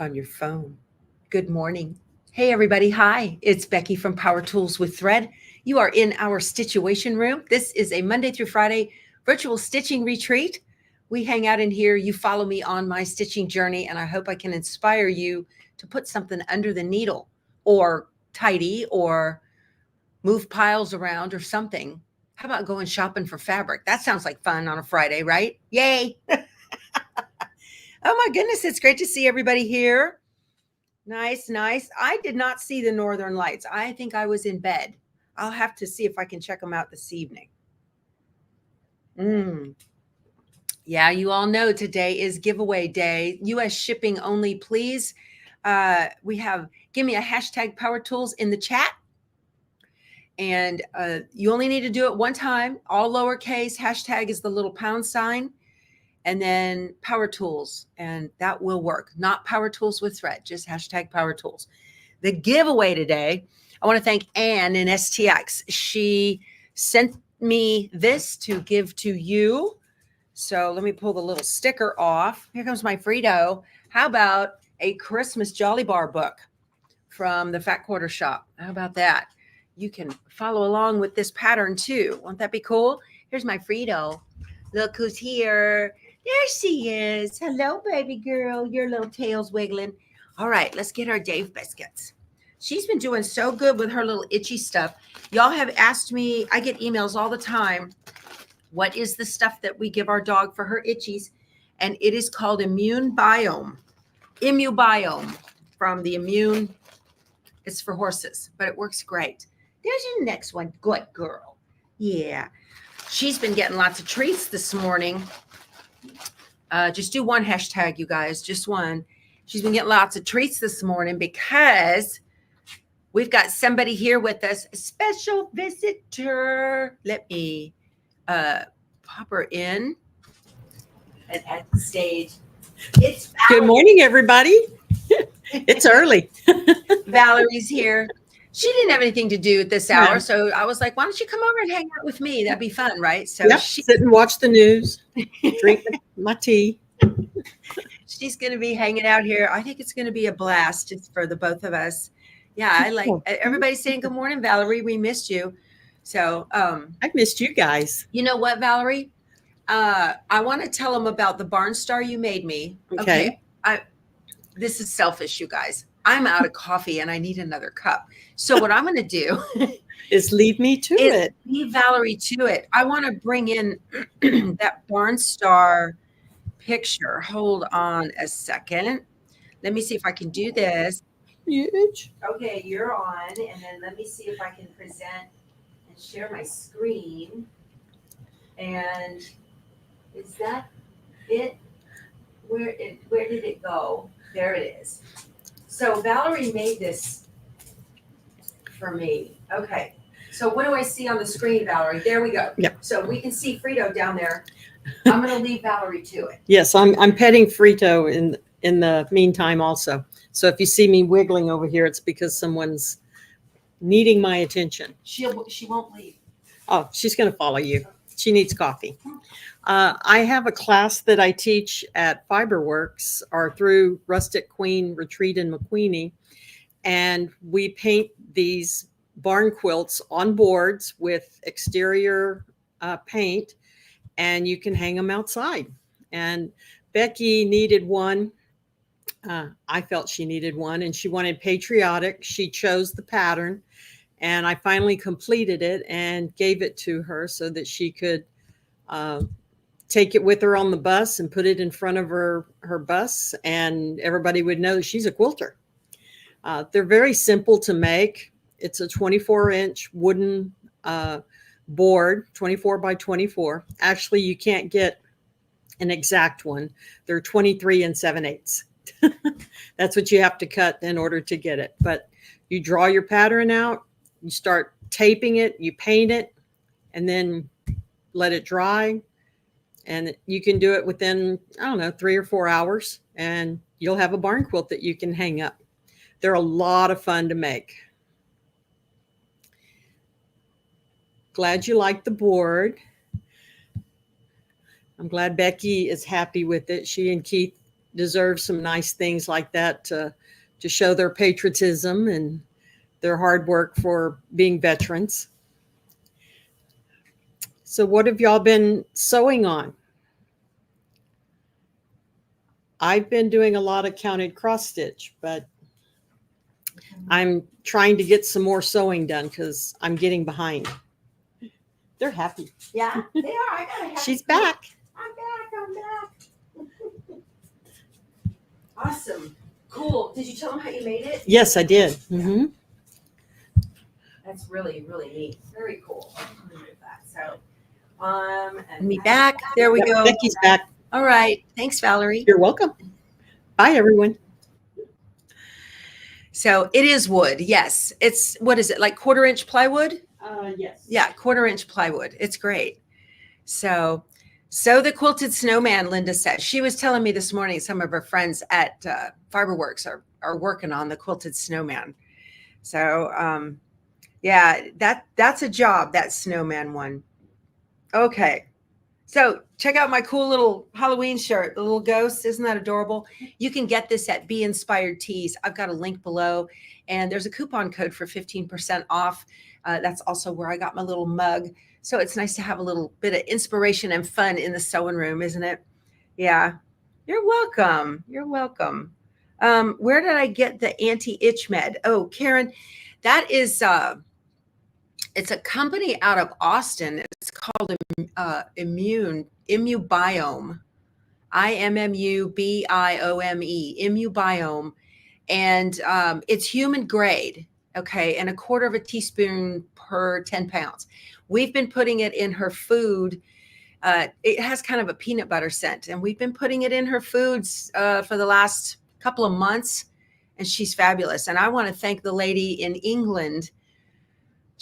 on your phone. Good morning. Hey, everybody. Hi, it's Becky from Power Tools with Thread. You are in our Stitchuation room. This is a Monday through Friday virtual stitching retreat. We hang out in here. You follow me on my stitching journey, and I hope I can inspire you to put something under the needle or tidy or move piles around or something. How about going shopping for fabric? That sounds like fun on a Friday, right? Yay. Oh my goodness, it's great to see everybody here. Nice, nice. I did not see the Northern Lights. I think I was in bed. I'll have to see if I can check them out this evening. Yeah, you all know today is giveaway day. US shipping only, please. We have, give me a hashtag Power Tools in the chat. And you only need to do it one time, all lowercase. Hashtag is the little pound sign. And then Power Tools, and that will work. Not Power Tools with Thread, just hashtag Power Tools. The giveaway today, I want to thank Anne in STX. She sent me this to give to you. So let me pull the little sticker off. Here comes my Frito. How about a Christmas Jolly Bar book from the Fat Quarter Shop? How about that? You can follow along with this pattern too. Won't that be cool? Here's my Frito. Look who's here. There she is. Hello, baby girl. Your little tail's wiggling. All right, let's get our Dave biscuits. She's been doing so good with her little itchy stuff. Y'all have asked me, I get emails all the time. What is the stuff that we give our dog for her itchies? And it is called Immune Biome. Immubiome from the Immune. It's for horses, but it works great. There's your next one. Good girl. Yeah. She's been getting lots of treats this morning. Just do one hashtag, you guys, just one. She's been getting lots of treats this morning because we've got somebody here with us, a special visitor. Let me pop her in and at the stage. It's Valerie. Good morning, everybody. It's early. Valerie's here. She didn't have anything to do at this hour, so I was like, why don't you come over and hang out with me? That'd be fun, right? So sit and watch the news, drink my tea. She's going to be hanging out here. I think it's going to be a blast just for the both of us. Yeah, I like everybody's saying good morning, Valerie. We missed you. So I missed you guys. You know what, Valerie? I want to tell them about the Barn Star you made me. Okay. This is selfish, you guys. I'm out of coffee and I need another cup. So what I'm going to do is lead me to it. Lead Valerie to it. I want to bring in that Barn Star picture. Hold on a second. Let me see if I can do this. Huge. Okay, you're on. And then let me see if I can present and share my screen. And is that it? Where did it go? There it is. So Valerie made this for me. Okay. So what do I see on the screen, Valerie? There we go. Yep. So we can see Frito down there. I'm going to leave Valerie to it. Yes, I'm petting Frito in the meantime also. So if you see me wiggling over here, it's because someone's needing my attention. She won't leave. Oh, she's going to follow you. She needs coffee. I have a class that I teach at Fiberworks or through Rustic Queen Retreat in McQueenie. And we paint these barn quilts on boards with exterior paint, and you can hang them outside. And Becky needed one. I felt she needed one, and she wanted patriotic. She chose the pattern, and I finally completed it and gave it to her so that she could take it with her on the bus and put it in front of her bus, and everybody would know that she's a quilter. They're very simple to make. It's a 24-inch wooden board, 24 by 24. Actually, you can't get an exact one. They're 23 7/8. That's what you have to cut in order to get it. But you draw your pattern out, you start taping it, you paint it, and then let it dry. And you can do it within, 3 or 4 hours, and you'll have a barn quilt that you can hang up. They're a lot of fun to make. Glad you like the board. I'm glad Becky is happy with it. She and Keith deserve some nice things like that to show their patriotism and their hard work for being veterans. So what have y'all been sewing on? I've been doing a lot of counted cross stitch, but I'm trying to get some more sewing done because I'm getting behind. They're happy. Yeah, they are. I got a happy She's quilt. back. I'm back. Awesome. Cool. Did you tell them how you made it? Yes, I did. Mm-hmm. That's really, really neat. Very cool. Remove that. So, and me back. There we go. Becky's back. All right. Thanks, Valerie. You're welcome. Bye, everyone. So it is wood. Yes. It's, what is it? Like 1/4 inch plywood? Yes. Yeah. 1/4 inch plywood. It's great. So the quilted snowman, Linda said. She was telling me this morning, some of her friends at Fiberworks are working on the quilted snowman. So, yeah, that's a job, that snowman one. Okay. So check out my cool little Halloween shirt, the little ghost. Isn't that adorable? You can get this at Be Inspired Tees. I've got a link below, and there's a coupon code for 15% off. That's also where I got my little mug. So it's nice to have a little bit of inspiration and fun in the sewing room, isn't it? Yeah. You're welcome. You're welcome. Where did I get the anti-itch med? Oh, Karen, that is it's a company out of Austin. It's called Immubiome. Immubiome. Immubiome. And it's human grade. Okay. And 1/4 teaspoon per 10 pounds. We've been putting it in her food. It has kind of a peanut butter scent. And we've been putting it in her foods for the last couple of months. And she's fabulous. And I want to thank the lady in England.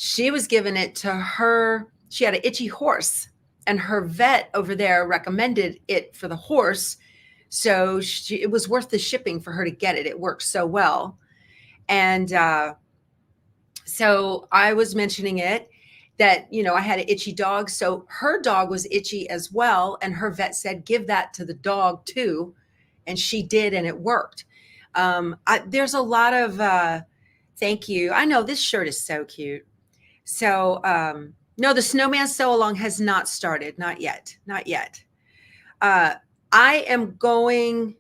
She was giving it to her. She had an itchy horse, and her vet over there recommended it for the horse. So it was worth the shipping for her to get it. It works so well. And so I was mentioning it that, I had an itchy dog. So her dog was itchy as well. And her vet said, give that to the dog too. And she did, and it worked. There's a lot of, thank you. I know this shirt is so cute. So, no, the snowman sew along has not started. Not yet. Not yet. I am going,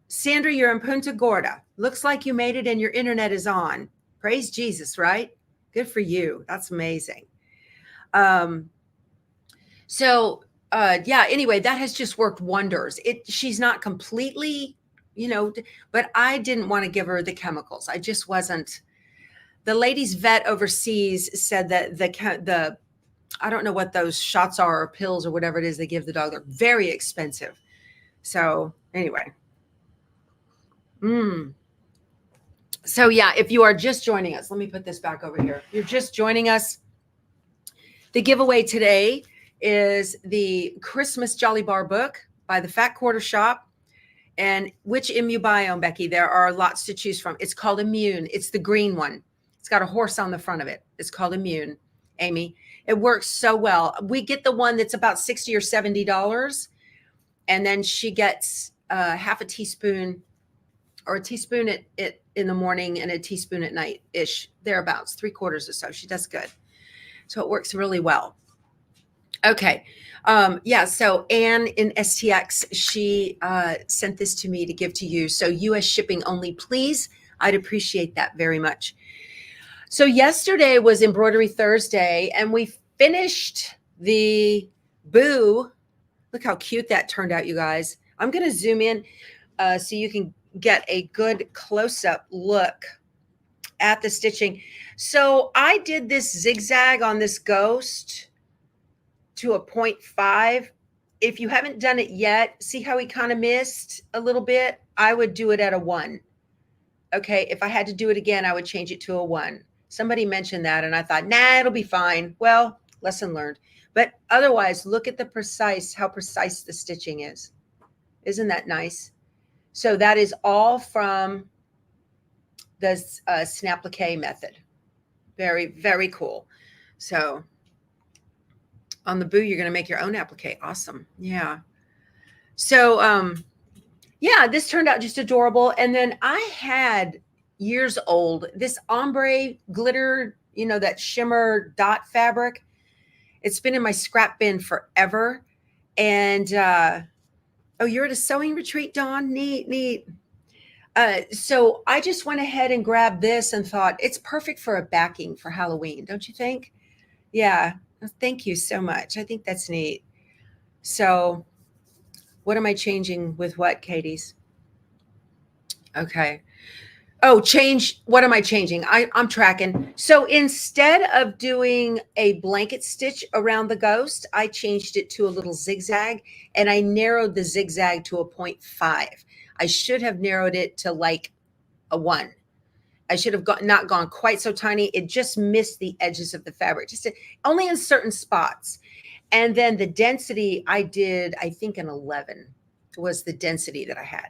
Sandra, you're in Punta Gorda. Looks like you made it and your internet is on. Praise Jesus, right? Good for you. That's amazing. Yeah, anyway, that has just worked wonders. She's not completely, but I didn't want to give her the chemicals. I just wasn't. The lady's vet overseas said that the I don't know what those shots are or pills or whatever it is they give the dog. They're very expensive. So anyway. So yeah, if you are just joining us, let me put this back over here. If you're just joining us, the giveaway today is the Christmas Jolly Bar book by the Fat Quarter Shop. And which Immubiome, Becky? There are lots to choose from. It's called Immune. It's the green one. It's got a horse on the front of it. It's called Immune, Amy. It works so well. We get the one that's about $60 or $70. And then she gets half a teaspoon or a teaspoon in the morning and a teaspoon at night-ish, thereabouts, 3/4 or so. She does good. So it works really well. Okay. Yeah. So Anne in STX, she sent this to me to give to you. So US shipping only, please. I'd appreciate that very much. So yesterday was Embroidery Thursday, and we finished the boo. Look how cute that turned out, you guys. I'm going to zoom in so you can get a good close-up look at the stitching. So I did this zigzag on this ghost to a 0.5. If you haven't done it yet, see how he kind of missed a little bit? I would do it at a 1. Okay, if I had to do it again, I would change it to a 1. Somebody mentioned that, and I thought, nah, it'll be fine. Well, lesson learned. But otherwise, look at how precise the stitching is. Isn't that nice? So that is all from the snap-applique method. Very, very cool. So on the boo, you're going to make your own applique. Awesome. Yeah. So yeah, this turned out just adorable. And then I had years old this ombre glitter, that shimmer dot fabric. It's been in my scrap bin forever. And oh, you're at a sewing retreat, Dawn? Neat, neat. So I just went ahead and grabbed this and thought it's perfect for a backing for Halloween, don't you think? Yeah. Thank you so much. I think that's neat. So what am I changing with what, Katie's? Okay. Oh, change. What am I changing? I'm tracking. So instead of doing a blanket stitch around the ghost, I changed it to a little zigzag, and I narrowed the zigzag to a 0.5. I should have narrowed it to like a 1. I should have not gone quite so tiny. It just missed the edges of the fabric, only in certain spots. And then the density I did, I think an 11 was the density that I had.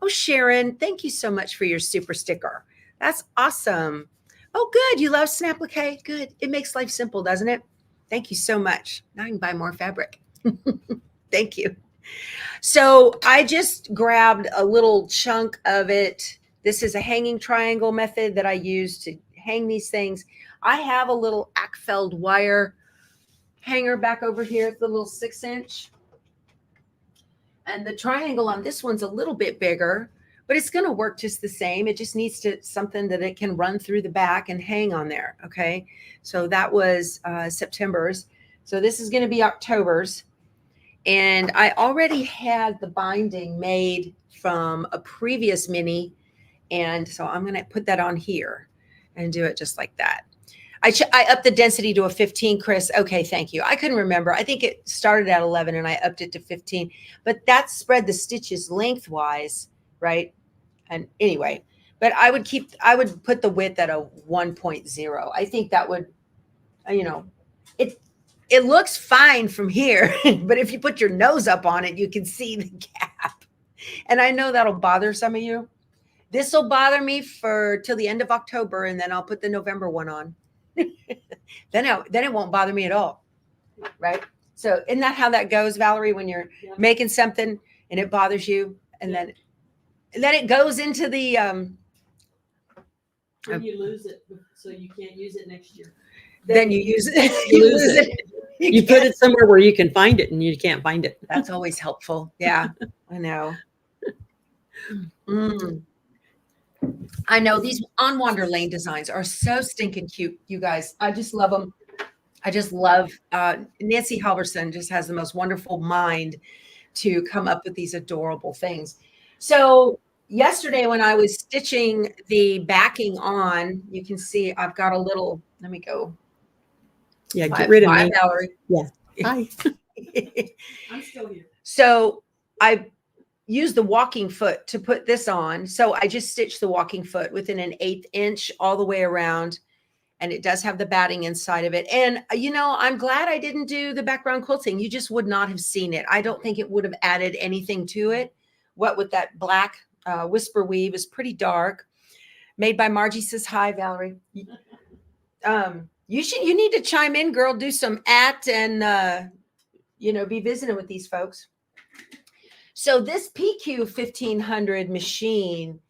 Oh, Sharon, thank you so much for your super sticker. That's awesome. Oh, good. You love Snapplique? Good. It makes life simple, doesn't it? Thank you so much. Now I can buy more fabric. Thank you. So I just grabbed a little chunk of it. This is a hanging triangle method that I use to hang these things. I have a little Ackfeld wire hanger back over here. It's the little 6-inch. And the triangle on this one's a little bit bigger, but it's going to work just the same. It just needs something that it can run through the back and hang on there. Okay. So that was September's. So this is going to be October's. And I already had the binding made from a previous mini. And so I'm going to put that on here and do it just like that. I upped the density to a 15, Chris. Okay, thank you. I couldn't remember. I think it started at 11 and I upped it to 15. But that spread the stitches lengthwise, right? And anyway, but I would put the width at a 1.0. I think that would, it looks fine from here. But if you put your nose up on it, you can see the gap. And I know that'll bother some of you. This will bother me till the end of October, and then I'll put the November one on. then it won't bother me at all, right? So isn't that how that goes, Valerie, when you're making something and it bothers you, and then it goes into the when you lose it, so you can't use it next year. Then you use it. You lose it. You put it somewhere where you can find it, and you can't find it. That's always helpful. Yeah, I know. I know these on Wander Lane designs are so stinking cute, you guys. I just love them. I just love Nancy Halverson just has the most wonderful mind to come up with these adorable things. So yesterday when I was stitching the backing on, you can see I've got a little, let me go. Yeah, get rid of me. Valerie. Yeah. Hi. I'm still here. So I use the walking foot to put this on. So I just stitched the walking foot within an 1/8 inch all the way around. And it does have the batting inside of it. And, I'm glad I didn't do the background quilting. You just would not have seen it. I don't think it would have added anything to it. What with that black whisper weave is pretty dark. Made by Margie says, hi, Valerie. You need to chime in, girl. Do some and, be visiting with these folks. So this PQ 1500 machine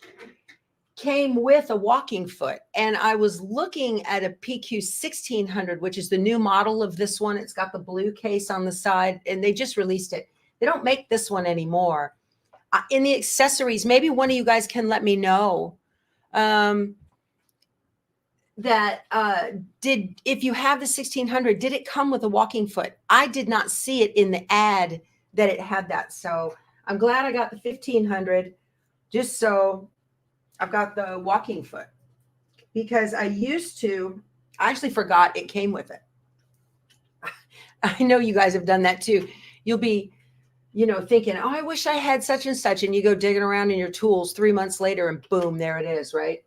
came with a walking foot, and I was looking at a PQ 1600, which is the new model of this one. It's got the blue case on the side, and they just released it. They don't make this one anymore. In the accessories, maybe one of you guys can let me know that if you have the 1600, did it come with a walking foot? I did not see it in the ad that it had that. So I'm glad I got the 1500 just so I've got the walking foot, because I actually forgot it came with it. I know you guys have done that too. You'll be, thinking, oh, I wish I had such and such. And you go digging around in your tools 3 months later and boom, there it is, right?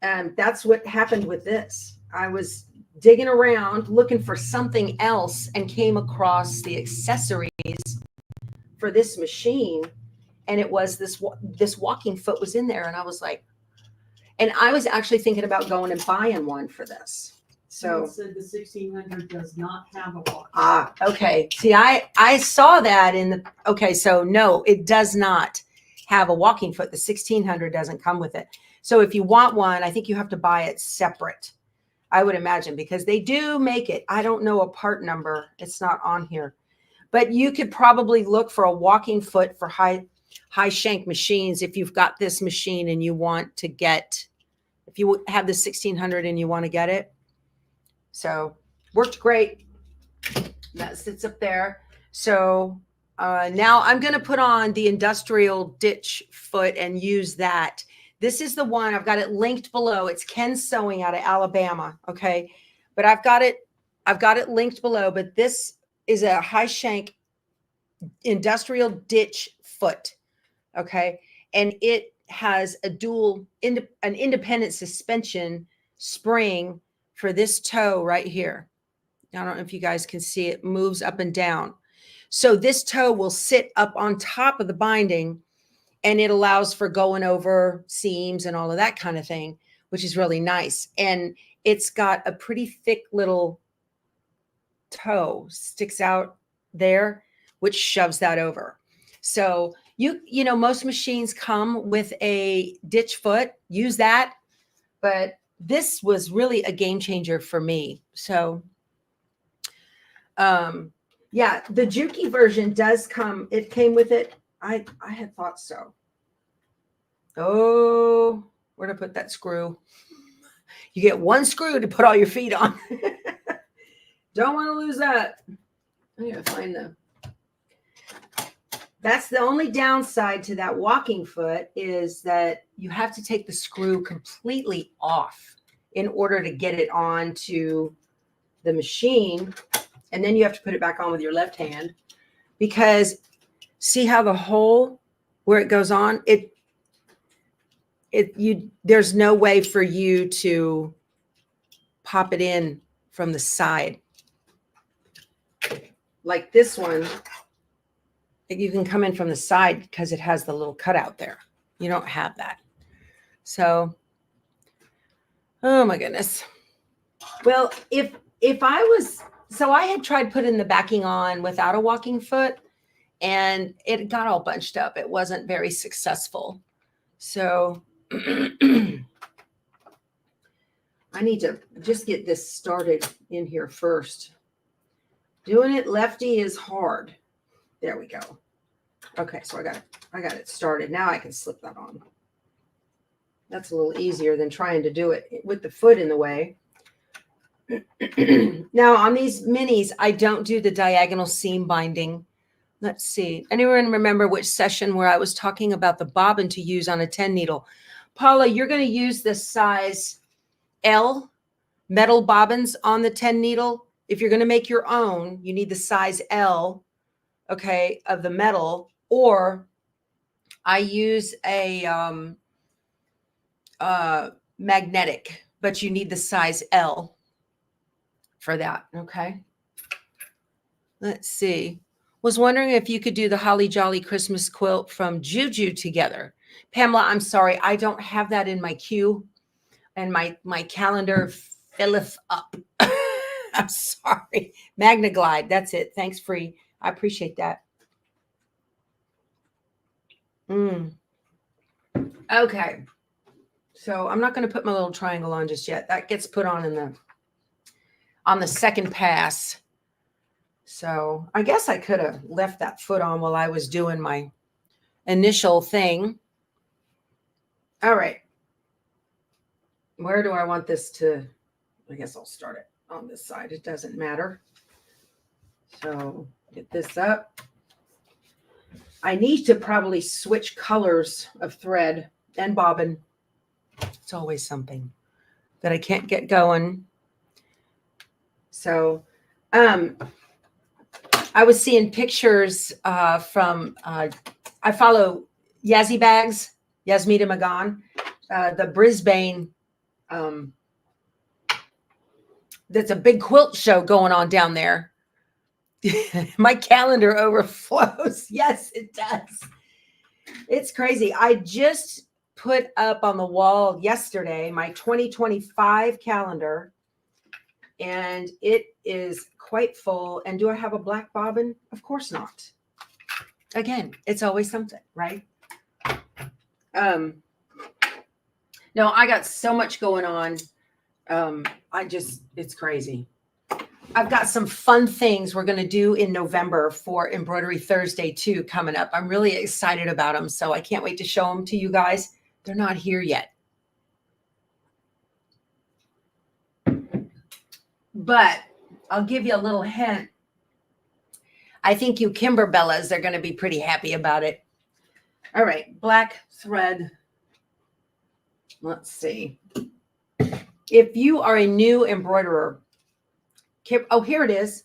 And that's what happened with this. I was digging around looking for something else and came across the accessories for this machine. And it was this walking foot was in there. And I was like, and I was actually thinking about going and buying one for this. So it said the 1600 does not have a walking. Okay. See, I saw that okay. So no, it does not. have a walking foot. The 1600 doesn't come with it. So if you want one, I think you have to buy it separate, I would imagine, because they do make it. I don't know a part number. It's not on here. But you could probably look for a walking foot for high shank machines if you've got this machine and you want to get, if you have the 1600 and you want to get it. So worked great. That sits up there. So now I'm going to put on the industrial ditch foot and use that. This is the one. I've got it linked below. It's Ken Sewing out of Alabama. Okay. But I've got it linked below, but this is a high shank industrial ditch foot. Okay. And it has a an independent suspension spring for this toe right here. I don't know if you guys can see it moves up and down. So this toe will sit up on top of the binding, and it allows for going over seams and all of that kind of thing, which is really nice. And it's got a pretty thick little toe sticks out there, which shoves that over. So you know, most machines come with a ditch foot, use that, but this was really a game changer for me. So yeah, the Juki version does come. It came with it. I had thought so. Oh, where to put that screw? You get one screw to put all your feet on. Don't want to lose that. I'm going to find them. That's the only downside to that walking foot, is that you have to take the screw completely off in order to get it onto the machine. And then you have to put it back on with your left hand, because see how the hole where it goes on, there's no way for you to pop it in from the side. Like this one, you can come in from the side because it has the little cutout there. You don't have that. So, oh my goodness. Well, if I was, so I had tried putting the backing on without a walking foot, and it got all bunched up. It wasn't very successful. So I need to just get this started in here first. Doing it lefty is hard. There we go. Okay, so I got it started. Now I can slip that on. That's a little easier than trying to do it with the foot in the way. Now on these minis, I don't do the diagonal seam binding. Let's see. Anyone remember which session where I was talking about the bobbin to use on a 10 needle? Paula, you're going to use the size L metal bobbins on the 10 needle. If you're going to make your own, you need the size L, okay, of the metal, or I use a magnetic, but you need the size L for that. Okay. Let's see. Was wondering if you could do the Holly Jolly Christmas quilt from Juju together. Pamela, I'm sorry. I don't have that in my queue, and my calendar filleth up. I'm sorry. Magna Glide. That's it. Thanks, Free. I appreciate that. Okay. So I'm not going to put my little triangle on just yet. That gets put on on the second pass. So I guess I could have left that foot on while I was doing my initial thing. All right. Where do I want this to? I guess I'll start it on this side. It doesn't matter. So get this up. I need to probably switch colors of thread and bobbin. It's always something that I can't get going. So I was seeing pictures from, I follow Yazzie Bags, Yasmita Magan, the Brisbane, that's a big quilt show going on down there. My calendar overflows. Yes, it does. It's crazy. I just put up on the wall yesterday my 2025 calendar, and it is quite full. And do I have a black bobbin? Of course not. Again, it's always something, right? No, I got so much going on. It's crazy. I've got some fun things we're going to do in November for Embroidery Thursday too coming up. I'm really excited about them, so I can't wait to show them to you guys. They're not here yet. But I'll give you a little hint. I think you Kimberbellas are going to be pretty happy about it. All right, black thread. Let's see. If you are a new embroiderer, oh, here it is.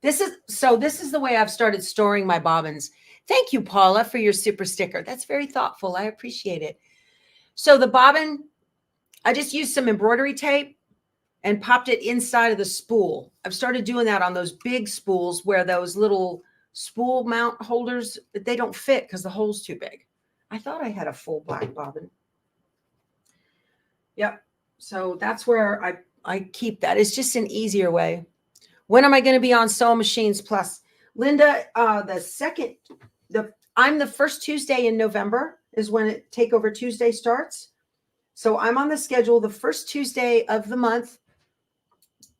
This is the way I've started storing my bobbins. Thank you, Paula, for your super sticker. That's very thoughtful. I appreciate it. So the bobbin, I just used some embroidery tape and popped it inside of the spool. I've started doing that on those big spools where those little spool mount holders, they don't fit because the hole's too big. I thought I had a full black bobbin. Yep. So that's where I keep that. It's just an easier way. When am I going to be on Sew Machines Plus? Linda, I'm the first Tuesday in November is when Takeover Tuesday starts. So I'm on the schedule the first Tuesday of the month,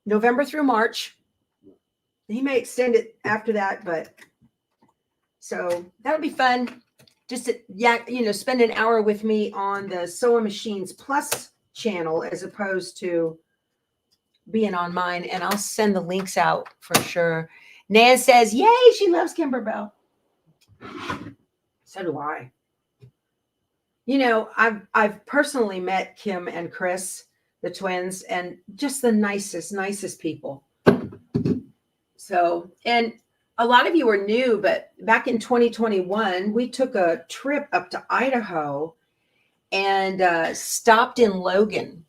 November through March. He may extend it after that, but so that'll be fun. Just to, spend an hour with me on the Sew Machines Plus channel as opposed to being on mine, and I'll send the links out for sure. Nan says, yay, she loves Kimberbell. So do I. I've personally met Kim and Chris, the twins, and just the nicest people. So, and a lot of you are new, but back in 2021, we took a trip up to Idaho and stopped in Logan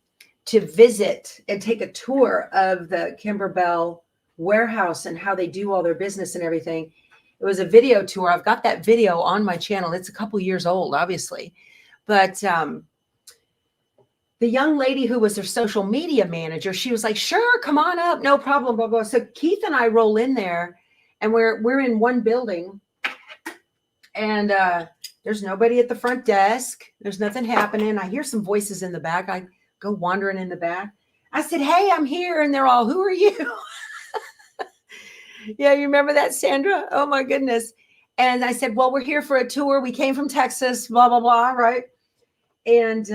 to visit and take a tour of the Kimberbell warehouse and how they do all their business and everything. It was a video tour. I've got that video on my channel. It's a couple years old, obviously. But the young lady who was their social media manager, she was like, sure, come on up. No problem, blah, blah. So Keith and I roll in there and we're in one building and there's nobody at the front desk. There's nothing happening. I hear some voices in the back. I go wandering in the back. I said, hey, I'm here. And they're all, who are you? Yeah, you remember that, Sandra? Oh, my goodness. And I said, well, we're here for a tour. We came from Texas, blah, blah, blah, right? And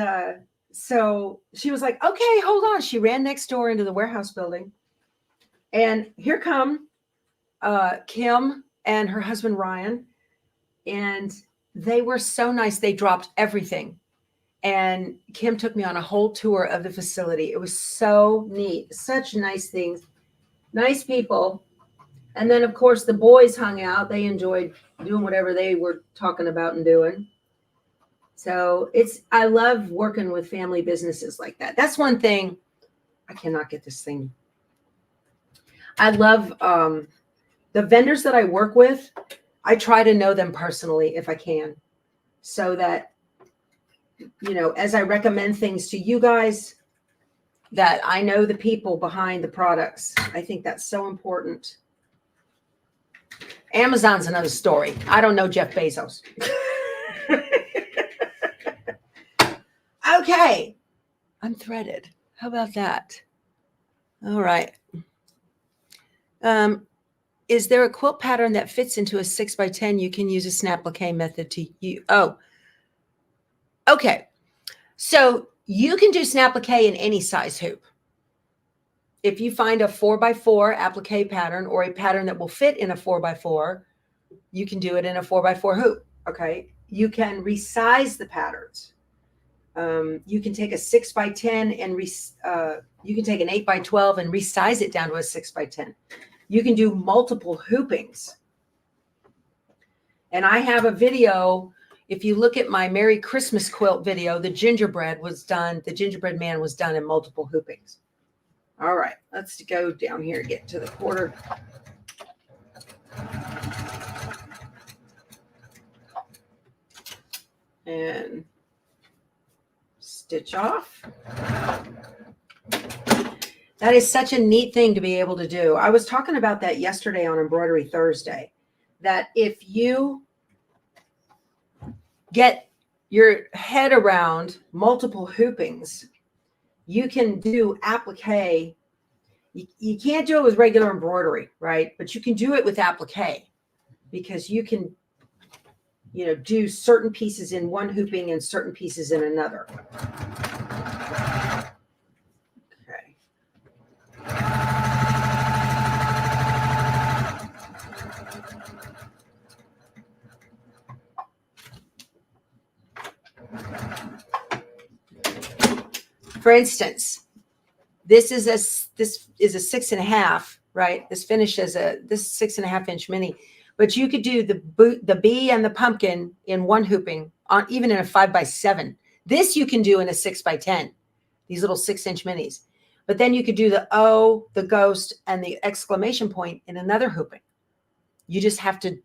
so she was like, okay, hold on. She ran next door into the warehouse building. And here come Kim and her husband, Ryan. And they were so nice. They dropped everything. And Kim took me on a whole tour of the facility. It was so neat. Such nice things. Nice people. And then, of course, the boys hung out. They enjoyed doing whatever they were talking about and doing. So I love working with family businesses like that. That's one thing. I cannot get this thing. I love the vendors that I work with. I try to know them personally if I can, so that, as I recommend things to you guys, that I know the people behind the products. I think that's so important. Amazon's another story. I don't know Jeff Bezos. Okay. I'm threaded. How about that? All right. Is there a quilt pattern that fits into a 6x10? You can use a snap-applique method to use. Oh, okay. So you can do snap-applique in any size hoop. If you find a 4x4 applique pattern or a pattern that will fit in a 4x4, you can do it in a 4x4 hoop. Okay. You can resize the patterns. You can take a 6x10 and you can take an 8x12 and resize it down to a 6x10. You can do multiple hoopings. And I have a video. If you look at my Merry Christmas quilt video, the gingerbread man was done in multiple hoopings. All right, let's go down here and get to the quarter. And stitch off. That is such a neat thing to be able to do. I was talking about that yesterday on Embroidery Thursday, that if you get your head around multiple hoopings, you can do applique. You can't do it with regular embroidery, right? But you can do it with applique because you can, do certain pieces in one hooping and certain pieces in another. Okay. For instance, this is a 6.5, right? This finish is this 6.5-inch mini, but you could do the bee and the pumpkin in one hooping on even in a 5x7. This you can do in a 6x10. These little 6-inch minis, but then you could do the O, the ghost, and the exclamation point in another hooping. You just have to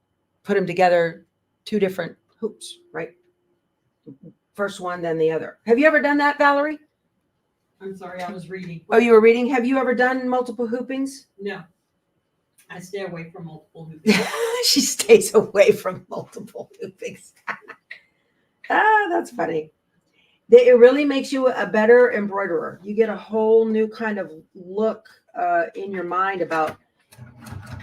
put them together, 2 different hoops, right? First one, then the other. Have you ever done that, Valerie? I'm sorry, I was reading. Oh, you were reading. Have you ever done multiple hoopings? No. I stay away from multiple hoopings. She stays away from multiple hoopings. That's funny. It really makes you a better embroiderer. You get a whole new kind of look in your mind about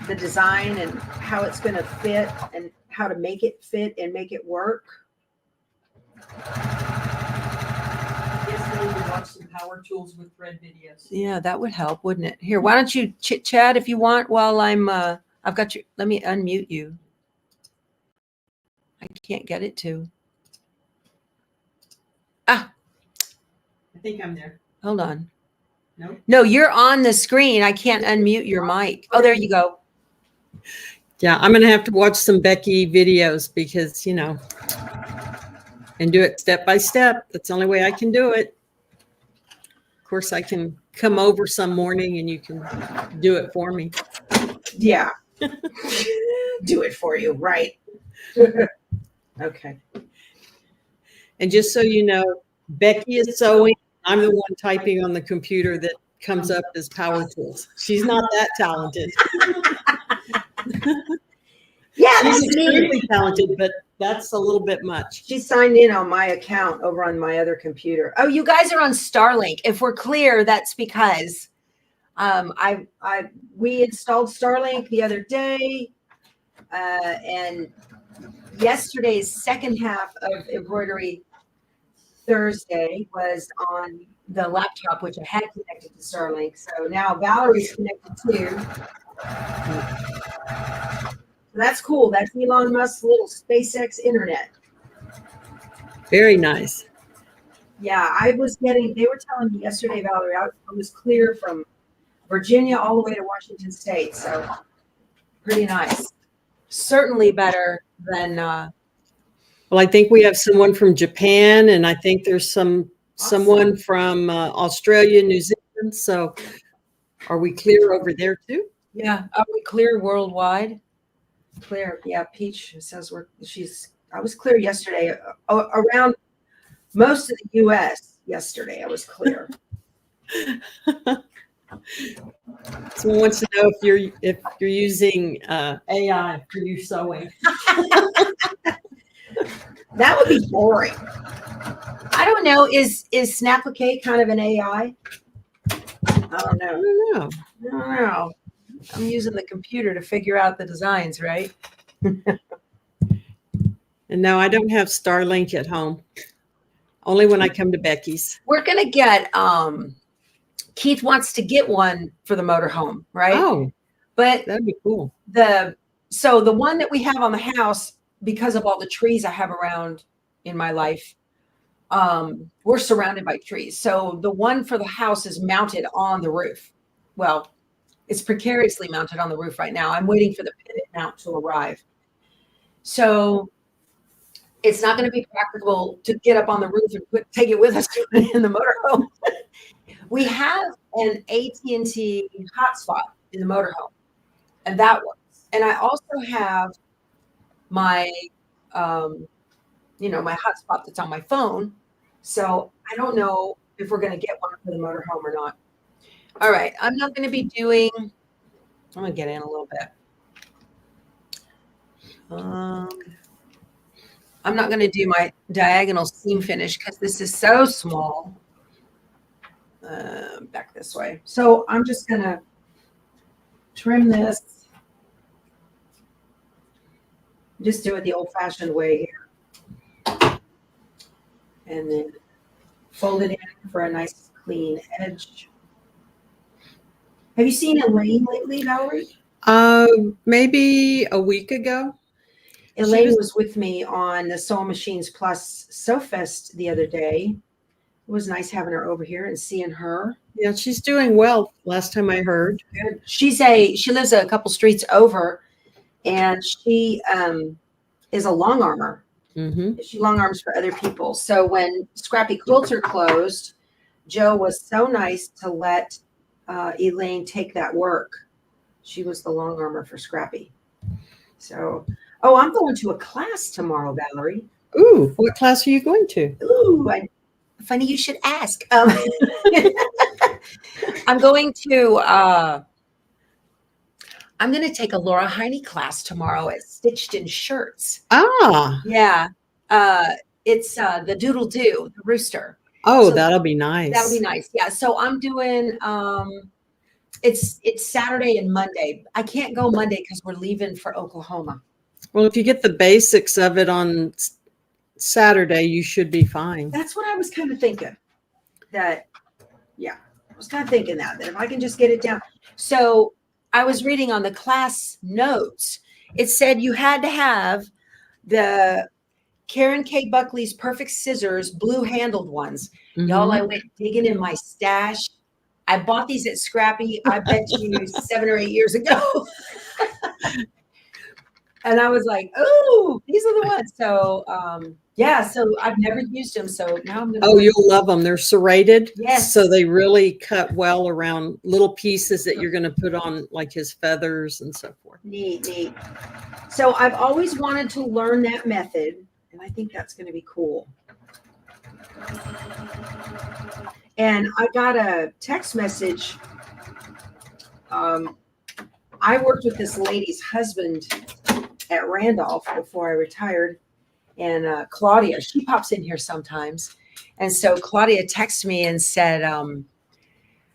the design and how it's going to fit and how to make it fit and make it work. Watch some power tools with thread videos. Yeah, that would help, wouldn't it? Here, why don't you chit chat if you want while I've got you. Let me unmute you. I can't get it to. I think I'm there. Hold on. No? No, you're on the screen. I can't unmute your mic. Oh, there you go. Yeah, I'm going to have to watch some Becky videos because, and do it step by step. That's the only way I can do it. Of course, I can come over some morning and you can do it for me. Yeah. Do it for you, right? Okay. And just so you know, Becky is sewing. I'm the one typing on the computer that comes up as power tools. She's not that talented. Yeah, She's that's me. extremely talented, but that's a little bit much. She signed in on my account over on my other computer. Oh, you guys are on Starlink. If we're clear, that's because we installed Starlink the other day, and yesterday's second half of Embroidery Thursday was on the laptop, which I had connected to Starlink. So now Valerie's connected too. That's cool. That's Elon Musk's little SpaceX internet. Very nice. Yeah, they were telling me yesterday, Valerie, I was clear from Virginia all the way to Washington State. So pretty nice. Certainly better than. Well, I think we have someone from Japan, and I think there's someone from Australia, New Zealand. So are we clear over there too? Yeah. Are we clear worldwide? Clear. Yeah. Peach says I was clear yesterday around most of the U.S. yesterday. I was clear. Someone wants to know if you're using AI for your sewing. That would be boring. I don't know. Is Snaplicate kind of an AI? I don't know. I don't know. I'm using the computer to figure out the designs, right? And no, I don't have Starlink at home. Only when I come to Becky's. We're gonna get Keith wants to get one for the motorhome, right? Oh, but that'd be cool. So the one that we have on the house, because of all the trees I have around in my life, we're surrounded by trees. So the one for the house is mounted on the roof. Well, it's precariously mounted on the roof right now. I'm waiting for the pivot mount to arrive. So it's not going to be practical to get up on the roof and take it with us in the motorhome. We have an AT&T hotspot in the motorhome, and that works. And I also have my, my hotspot that's on my phone. So I don't know if we're going to get one for the motorhome or not. All right, I'm not going to be doing. I'm going to get in a little bit. I'm I'm not going to do my diagonal seam finish because this is so small. Back this way. So I'm just going to trim this. Just do it the old-fashioned way here. And then fold it in for a nice clean edge. Have you seen Elaine lately, Valerie? Maybe a week ago. Elaine was with me on the Sewing Machines Plus Sew Fest the other day. It was nice having her over here and seeing her. Yeah, she's doing well. Last time I heard. Good. She lives a couple streets over, and she is a long armor. Mm-hmm. She long arms for other people. So when Scrappy Quilter closed, Joe was so nice to let Elaine take that work. She was the long armor for Scrappy. So, I'm going to a class tomorrow, Valerie. Ooh, what class are you going to? Ooh, funny you should ask. I'm going to take a Laura Heine class tomorrow at Stitched in Shirts. Ah. Yeah. It's the Doodle Doo, the rooster. Oh, So that'll be nice. That'll be nice. Yeah. So I'm doing it's Saturday and Monday. I can't go Monday because we're leaving for Oklahoma. Well, if you get the basics of it on Saturday, you should be fine. That's what I was kind of thinking. I was kind of thinking that if I can just get it down. So I was reading on the class notes. It said you had to have the Karen K. Buckley's Perfect Scissors, blue handled ones. Mm-hmm. Y'all, I went digging in my stash. I bought these at Scrappy, I bet you 7 or 8 years ago. And I was like, oh, these are the ones. So, so I've never used them. So now I'm going to. Oh, you'll love them. They're serrated. Yes. So they really cut well around little pieces that you're going to put on like his feathers and so forth. Neat. So I've always wanted to learn that method. And I think that's going to be cool. And I got a text message. I worked with this lady's husband at Randolph before I retired. And Claudia, she pops in here sometimes. And so Claudia texted me and said,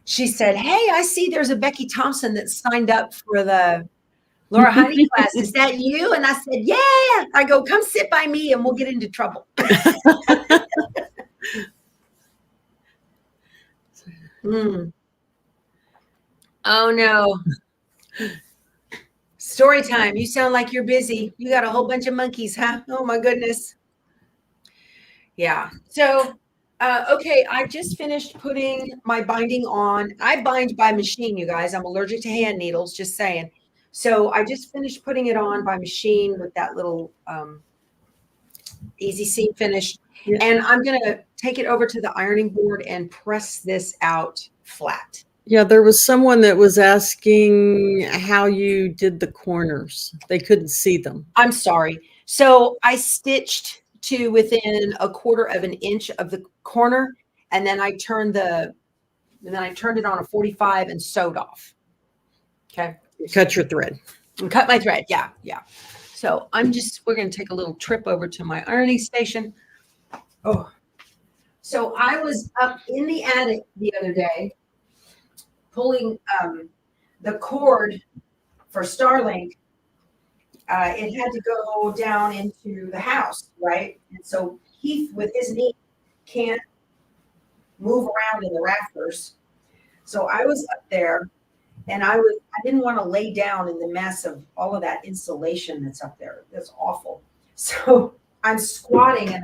she said, hey, I see there's a Becky Thompson that signed up for the Laura Heine class. Is that you? And I said, yeah. I go, come sit by me and we'll get into trouble. Oh, no. Story time. You sound like you're busy. You got a whole bunch of monkeys, huh? Oh, my goodness. Yeah. So, okay, I just finished putting my binding on. I bind by machine, you guys. I'm allergic to hand needles, just saying. So I just finished putting it on by machine with that little easy seam finish. Yeah. And I'm going to take it over to the ironing board and press this out flat. Yeah, there was someone that was asking how you did the corners. They couldn't see them. I'm sorry. So I stitched to within 1/4 of an inch of the corner, and then I turned it on a 45 and sewed off. Okay. Cut your thread. And cut my thread. Yeah. So we're going to take a little trip over to my ironing station. Oh, so I was up in the attic the other day pulling the cord for Starlink. It had to go down into the house, right? And so Heath, with his knee, can't move around in the rafters. So I was up there, and I didn't want to lay down in the mess of all of that insulation that's up there. That's awful. So I'm squatting, and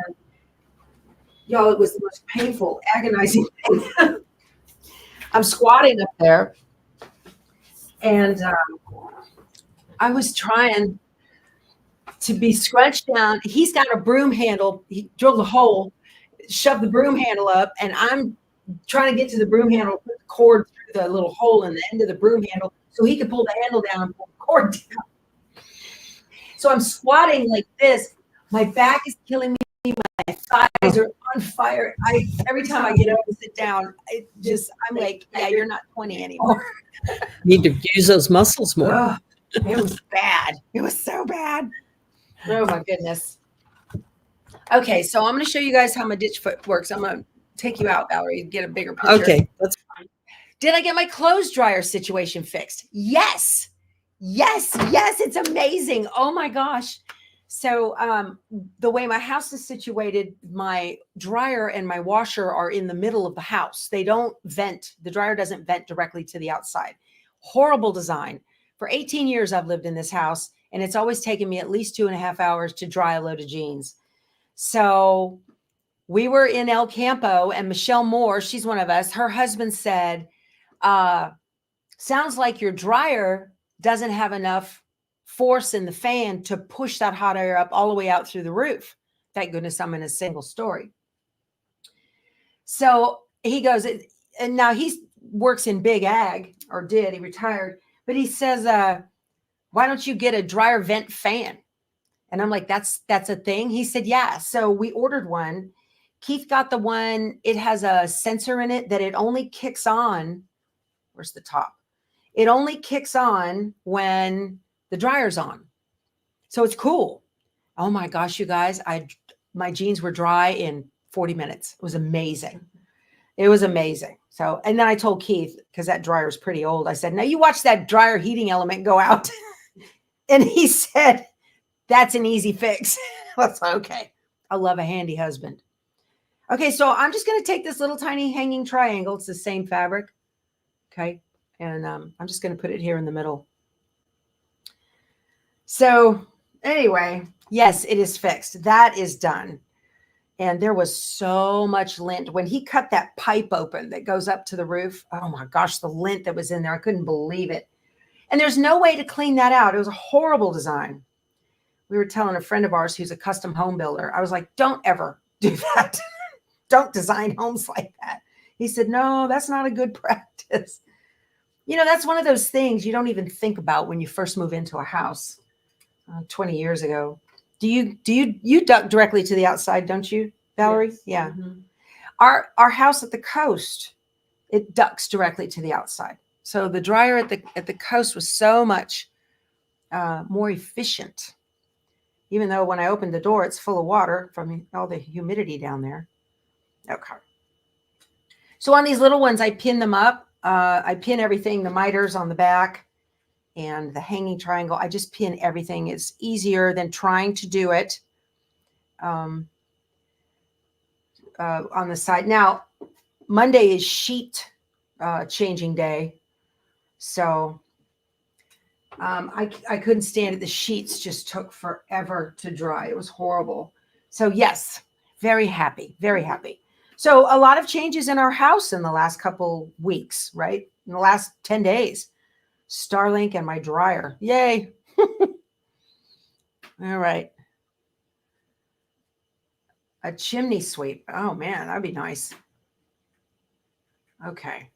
y'all, it was the most painful, agonizing thing. I'm squatting up there, and I was trying to be scrunched down. He's got a broom handle. He drilled a hole, shoved the broom handle up, and I'm trying to get to the broom handle, put the cord through the little hole in the end of the broom handle so he could pull the handle down and pull the cord down. So I'm squatting like this. My back is killing me. My thighs are on fire. Every time I get up and sit down, I'm like, yeah, you're not 20 anymore. Need to use those muscles more. Oh, it was bad. It was so bad. Oh my goodness. Okay, so I'm going to show you guys how my ditch foot works. I'm going to take you out, Valerie, and get a bigger picture. Okay, that's fine. Did I get my clothes dryer situation fixed? Yes. Yes, yes, it's amazing. Oh my gosh. So the way my house is situated, my dryer and my washer are in the middle of the house. They don't vent. The dryer doesn't vent directly to the outside. Horrible design. For 18 years, I've lived in this house, and it's always taken me at least 2.5 hours to dry a load of jeans. So we were in El Campo, and Michelle Moore, she's one of us, her husband said, sounds like your dryer doesn't have enough force in the fan to push that hot air up all the way out through the roof. Thank goodness I'm in a single story. So he goes, and now he works in big ag, or did, he retired, but he says, why don't you get a dryer vent fan? And I'm like, that's a thing. He said, yeah. So we ordered one. Keith got the one. It has a sensor in it that it only kicks on. Where's the top? It only kicks on when the dryer's on. So it's cool. Oh my gosh, you guys, my jeans were dry in 40 minutes. It was amazing. It was amazing. So, and then I told Keith, because that dryer is pretty old, I said, now you watch that dryer heating element go out. And he said, that's an easy fix. That's okay. I love a handy husband. Okay, so I'm just going to take this little tiny hanging triangle. It's the same fabric. Okay. And I'm just going to put it here in the middle. So anyway, yes, it is fixed. That is done. And there was so much lint. When he cut that pipe open that goes up to the roof, oh my gosh, the lint that was in there, I couldn't believe it. And there's no way to clean that out. It was a horrible design. We were telling a friend of ours who's a custom home builder, I was like, don't ever do that. Don't design homes like that. He said, no, that's not a good practice. You know, that's one of those things you don't even think about when you first move into a house 20 years ago. Do you duct directly to the outside, don't you, Valerie? Yes. Yeah. Mm-hmm. Our house at the coast, it ducts directly to the outside. So the dryer at the coast was so much more efficient. Even though when I opened the door, it's full of water from all the humidity down there. Okay. So on these little ones, I pin them up. I pin everything, the miters on the back and the hanging triangle. I just pin everything. It's easier than trying to do it on the side. Now, Monday is sheet changing day. So I couldn't stand it. The sheets just took forever to dry. It was horrible. So yes, very happy, very happy. So a lot of changes in our house in the last couple weeks, right? In the last 10 days. Starlink and my dryer. Yay. All right. A chimney sweep. Oh man, that'd be nice. Okay.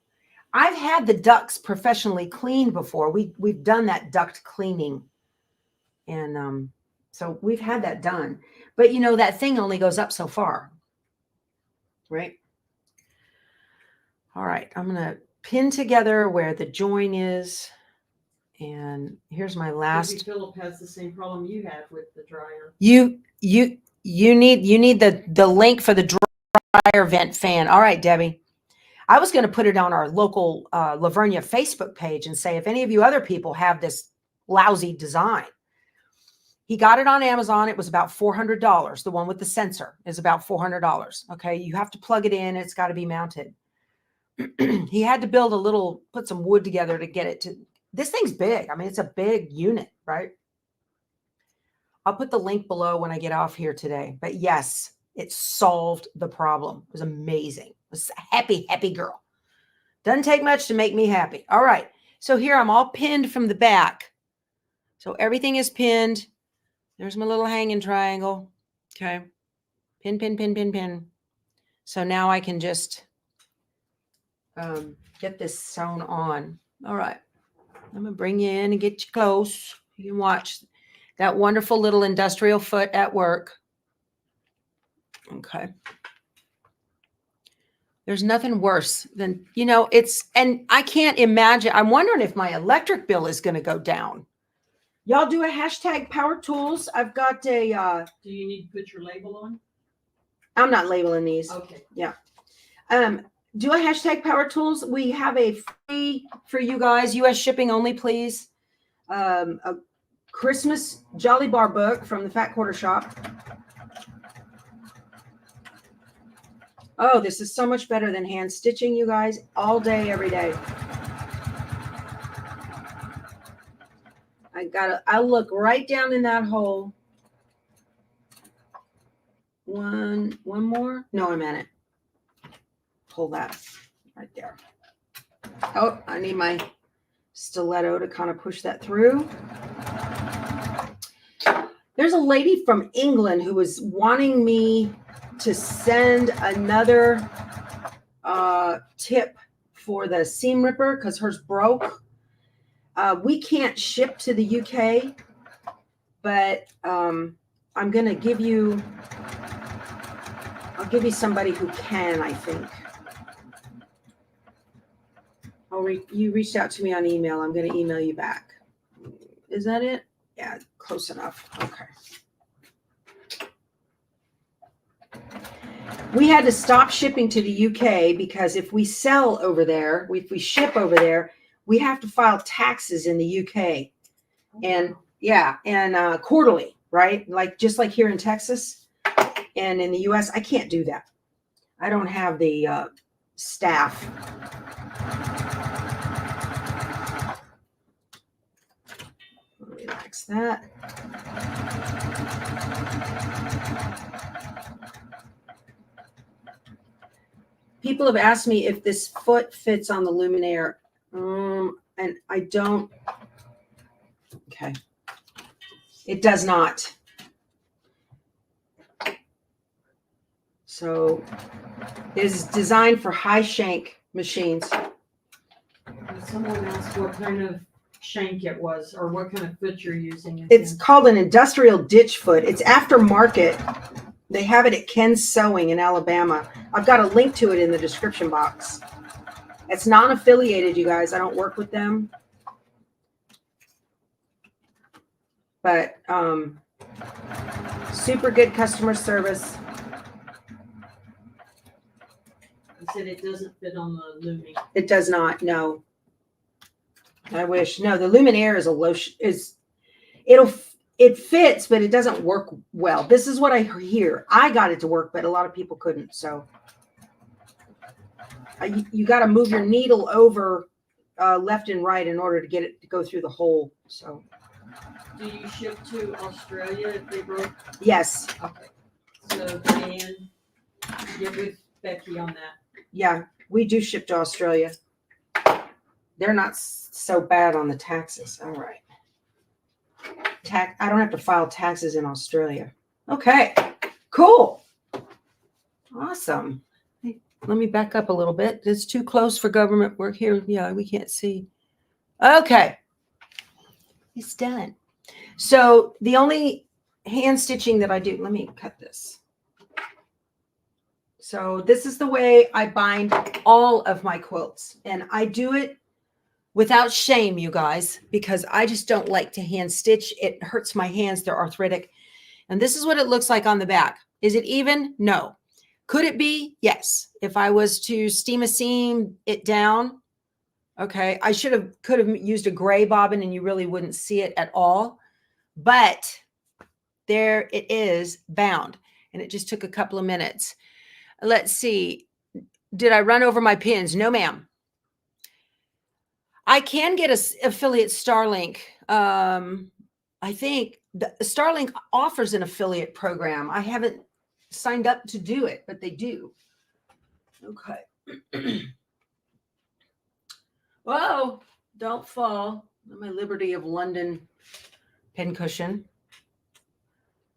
I've had the ducts professionally cleaned before. We've done that duct cleaning. And so we've had that done. But you know, that thing only goes up so far. Right? All right. I'm going to pin together where the join is. And here's my last. Maybe Philip has the same problem you have with the dryer. You need the link for the dryer vent fan. All right, Debbie. I was going to put it on our local Vernia Facebook page and say, if any of you other people have this lousy design. He got it on Amazon. It was about $400. The one with the sensor is about $400. Okay. You have to plug it in. It's got to be mounted. He had to put some wood together to get it to, this thing's big. I mean, it's a big unit, right? I'll put the link below when I get off here today. But yes, it solved the problem. It was amazing. I was a happy, happy girl. Doesn't take much to make me happy. All right. So here I'm all pinned from the back. So everything is pinned. There's my little hanging triangle. Okay. Pin, pin, pin, pin, pin. So now I can just get this sewn on. All right. I'm going to bring you in and get you close. You can watch that wonderful little industrial foot at work. Okay. There's nothing worse than, you know, and I can't imagine. I'm wondering if my electric bill is going to go down. Y'all do a hashtag power tools. I've got a. Do you need to put your label on? I'm not labeling these. Okay. Do a hashtag power tools. We have a free for you guys, US shipping only, please. A Christmas Jolly Bar book from the Fat Quarter Shop. Oh, this is so much better than hand stitching, you guys, all day, every day. I'll look right down in that hole. One more. No, I'm at it. Pull that right there. Oh, I need my stiletto to kind of push that through. There's a lady from England who was wanting me to send another tip for the seam ripper because hers broke. We can't ship to the UK, but I'm going to give you, I'll give you somebody who can, I think. You reached out to me on email. I'm going to email you back. Is that it? Yeah, close enough. Okay. We had to stop shipping to the UK because if we sell over there, if we ship over there, we have to file taxes in the UK. And yeah, and quarterly, right? Like just like here in Texas and in the US, I can't do that. I don't have the staff. Relax that. People have asked me if this foot fits on the luminaire, and I don't. Okay, it does not. So it is designed for high shank machines. Someone asked what kind of shank it was or what kind of foot you're using. It's called an industrial ditch foot. It's aftermarket. They have it at Ken's Sewing in Alabama. I've got a link to it in the description box. It's non-affiliated, you guys. I don't work with them. But super good customer service. You said it doesn't fit on the Lumi. It does not, no. I wish. No, the Luminaire is a lotion. It fits, but it doesn't work well. This is what I hear. I got it to work, but a lot of people couldn't. So you got to move your needle over left and right in order to get it to go through the hole. So. Do you ship to Australia if they broke? Yes. Okay. So Diane, get with Becky on that. Yeah, we do ship to Australia. They're not so bad on the taxes. All right. I don't have to file taxes in Australia. Okay, cool. Awesome. Hey, let me back up a little bit. It's too close for government work here. Yeah, we can't see. Okay. It's done. So the only hand stitching that I do, let me cut this. So this is the way I bind all of my quilts. And I do it without shame, you guys, because I just don't like to hand stitch. It hurts my hands. They're arthritic. And this is what it looks like on the back. Is it even? No. Could it be? Yes. If I was to steam a seam it down, okay, I could have used a gray bobbin and you really wouldn't see it at all. But there it is bound. And it just took a couple of minutes. Let's see. Did I run over my pins? No, ma'am. I can get an affiliate Starlink. I think the Starlink offers an affiliate program. I haven't signed up to do it, but they do. Okay. Whoa, don't fall. My Liberty of London pincushion.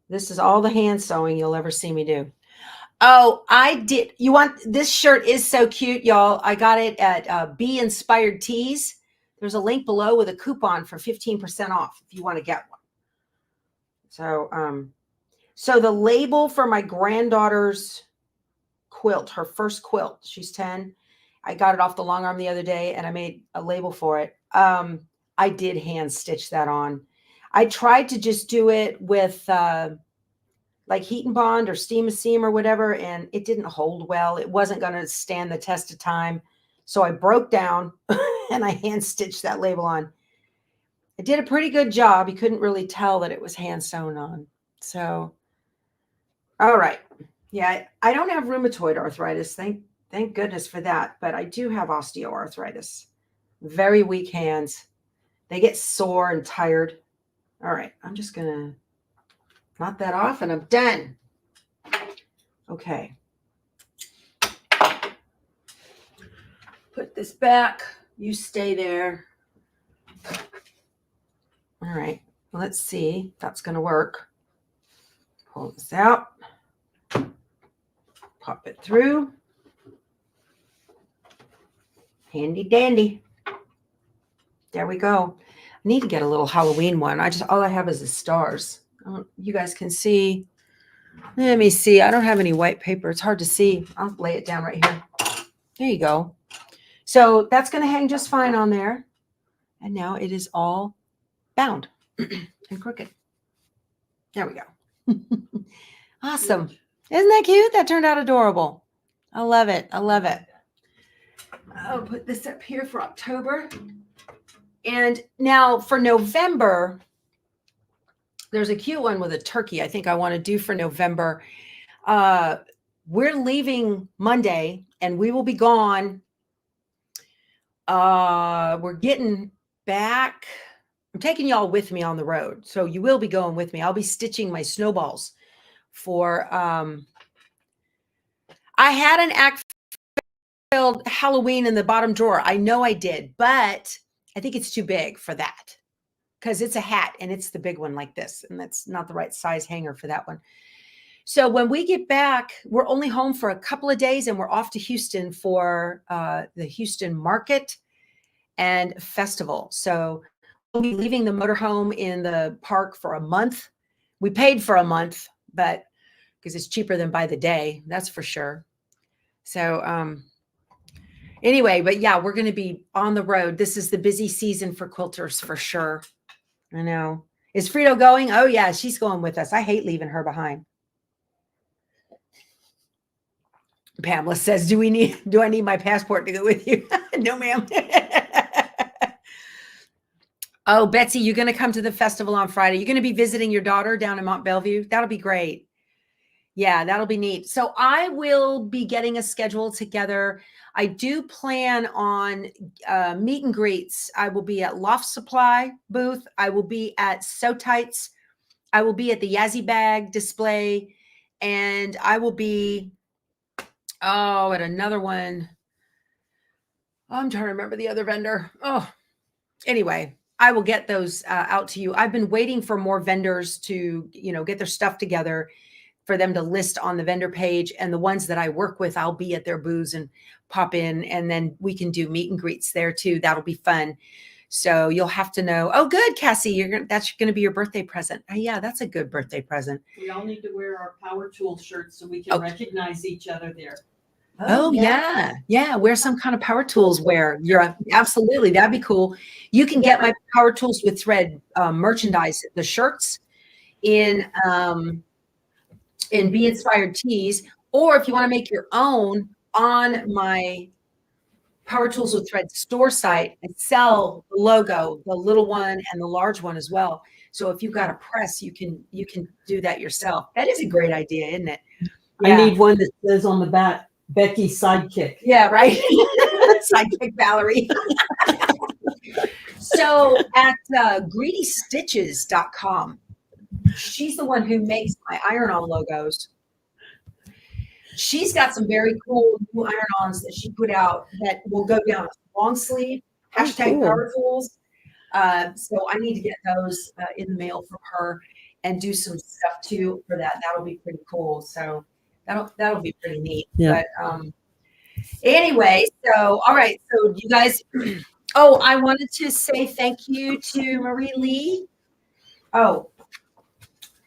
This is all the hand sewing you'll ever see me do. Oh, I did. You want this shirt is so cute, y'all. I got it at Bee Inspired Tees. There's a link below with a coupon for 15% off if you want to get one. So the label for my granddaughter's quilt, her first quilt, she's 10. I got it off the long arm the other day and I made a label for it. I did hand stitch that on. I tried to just do it with like heat and bond or steam a seam or whatever, and it didn't hold well. It wasn't going to stand the test of time. So I broke down and I hand stitched that label on. I did a pretty good job. You couldn't really tell that it was hand sewn on. So, all right. Yeah, I don't have rheumatoid arthritis. Thank goodness for that. But I do have osteoarthritis. Very weak hands. They get sore and tired. All right. I'm just going to knot that off and I'm done. Okay. Put this back. You stay there. All right. Let's see if that's going to work. Pull this out. Pop it through. Handy dandy. There we go. I need to get a little Halloween one. All I have is the stars. You guys can see. Let me see. I don't have any white paper. It's hard to see. I'll lay it down right here. There you go. So that's going to hang just fine on there. And now it is all bound and crooked. There we go. Awesome. Isn't that cute? That turned out adorable. I love it. I love it. I'll put this up here for October. And now for November, there's a cute one with a turkey I think I want to do for November. We're leaving Monday and we will be gone. We're getting back. I'm taking y'all with me on the road. So you will be going with me. I'll be stitching my snowballs for, I had an act-filled Halloween in the bottom drawer. I know I did, but I think it's too big for that because it's a hat and it's the big one like this. And that's not the right size hanger for that one. So when we get back, we're only home for a couple of days and we're off to Houston for the Houston Market and Festival. So we'll be leaving the motorhome in the park for a month. We paid for a month, but because it's cheaper than by the day, that's for sure. So anyway, but yeah, we're going to be on the road. This is the busy season for quilters for sure. I know. Is Frito going? Oh yeah, she's going with us. I hate leaving her behind. Pamela says, do I need my passport to go with you? No, ma'am. Oh, Betsy, you're going to come to the festival on Friday. You're going to be visiting your daughter down in Mont Bellevue. That'll be great. Yeah, that'll be neat. So I will be getting a schedule together. I do plan on meet and greets. I will be at Loft Supply booth. I will be at So Tights. I will be at the Yazzie Bag display. And I will be, at another one. I'm trying to remember the other vendor. Oh, anyway, I will get those out to you. I've been waiting for more vendors to, get their stuff together for them to list on the vendor page. And the ones that I work with, I'll be at their booths and pop in, and then we can do meet and greets there too. That'll be fun. So you'll have to know. Oh, good, Cassie. That's going to be your birthday present. Yeah, that's a good birthday present. We all need to wear our Power Tool shirts so we can recognize each other there. Oh yeah. Wear some kind of Power Tools wear. Absolutely. That'd be cool. You can get my Power Tools with Thread merchandise, the shirts in Be Inspired Tees, or if you want to make your own on my Power Tools with Thread store site, I sell the logo, the little one and the large one as well. So if you've got a press, you can do that yourself. That is a great idea, isn't it? I need one that says on the back, Becky's sidekick. Yeah, right. Sidekick Valerie. So at greedystitches.com, she's the one who makes my iron-on logos. She's got some very cool new iron-ons that she put out that will go down a long sleeve, hashtag Power Tools. So I need to get those in the mail from her and do some stuff too for that. That'll be pretty cool. So that'll be pretty neat. Yeah. But anyway, so all right. So you guys, I wanted to say thank you to Marie Lee. Oh,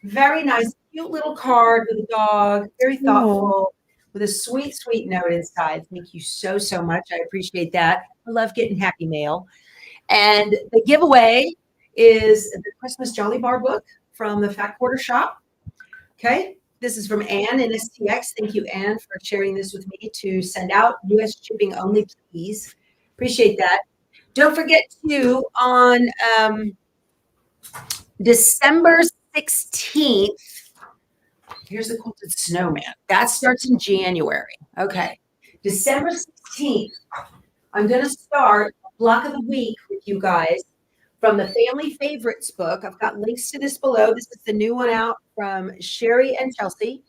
very nice, cute little card with a dog, very thoughtful, with a sweet, sweet note inside. Thank you so, so much. I appreciate that. I love getting happy mail. And the giveaway is the Christmas Jolly Bar book from the Fat Quarter Shop. Okay. This is from Anne in STX. Thank you, Anne, for sharing this with me to send out. US shipping only, please. Appreciate that. Don't forget to, on December 16th, here's the quilted snowman. That starts in January. Okay. December 16th, I'm going to start block of the week with you guys from the Family Favorites book. I've got links to this below. This is the new one out from Sherry and Chelsea.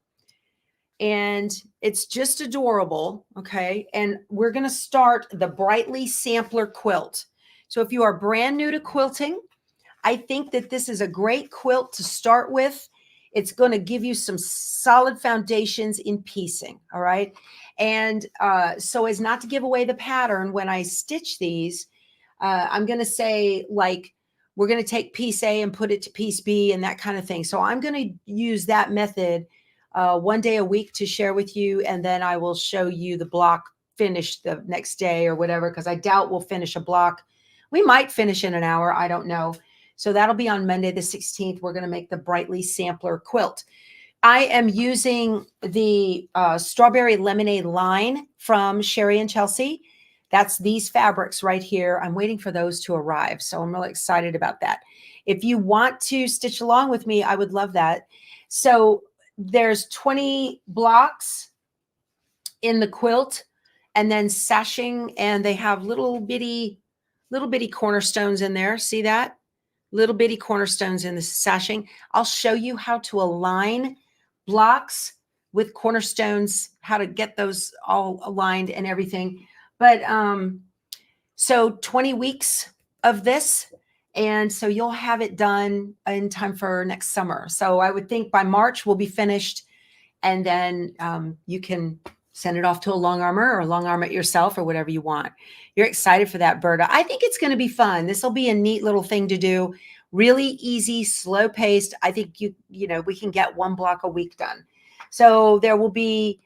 And it's just adorable. Okay. And we're going to start the Brightly Sampler Quilt. So if you are brand new to quilting, I think that this is a great quilt to start with. It's going to give you some solid foundations in piecing. All right. And so as not to give away the pattern, when I stitch these, I'm going to say, like, we're going to take piece A and put it to piece B and that kind of thing. So I'm going to use that method one day a week to share with you. And then I will show you the block finished the next day or whatever, because I doubt we'll finish a block. We might finish in an hour. I don't know. So that'll be on Monday, the 16th. We're going to make the Brightly Sampler Quilt. I am using the Strawberry Lemonade line from Sherry and Chelsea. That's these fabrics right here. I'm waiting for those to arrive. So I'm really excited about that. If you want to stitch along with me, I would love that. So there's 20 blocks in the quilt and then sashing, and they have little bitty cornerstones in there. See that? Little bitty cornerstones in the sashing. I'll show you how to align blocks with cornerstones, how to get those all aligned and everything. But so 20 weeks of this. And so you'll have it done in time for next summer. So I would think by March we'll be finished. And then you can send it off to a long armor or long arm it yourself or whatever you want. You're excited for that, Berta. I think it's going to be fun. This will be a neat little thing to do. Really easy, slow paced. I think we can get one block a week done. So there will be,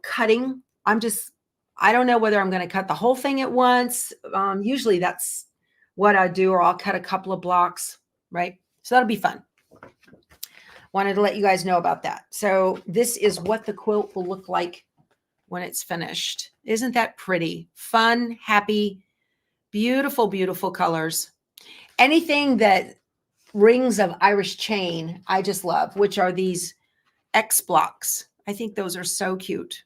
cutting. I don't know whether I'm going to cut the whole thing at once. Usually that's what I do, or I'll cut a couple of blocks, right? So that'll be fun. Wanted to let you guys know about that. So this is what the quilt will look like when it's finished. Isn't that pretty? Fun, happy, beautiful, beautiful colors. Anything that rings of Irish chain, I just love, which are these X blocks. I think those are so cute.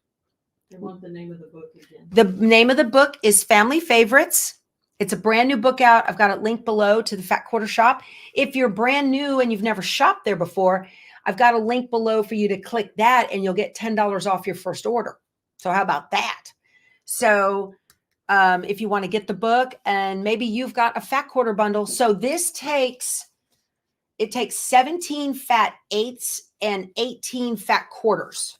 I want the name of the book again. The name of the book is Family Favorites. It's a brand new book out. I've got it linked below to the Fat Quarter Shop. If you're brand new and you've never shopped there before, I've got a link below for you to click that and you'll get $10 off your first order. So how about that? So if you want to get the book, and maybe you've got a Fat Quarter bundle. So this takes 17 fat eighths and 18 fat quarters.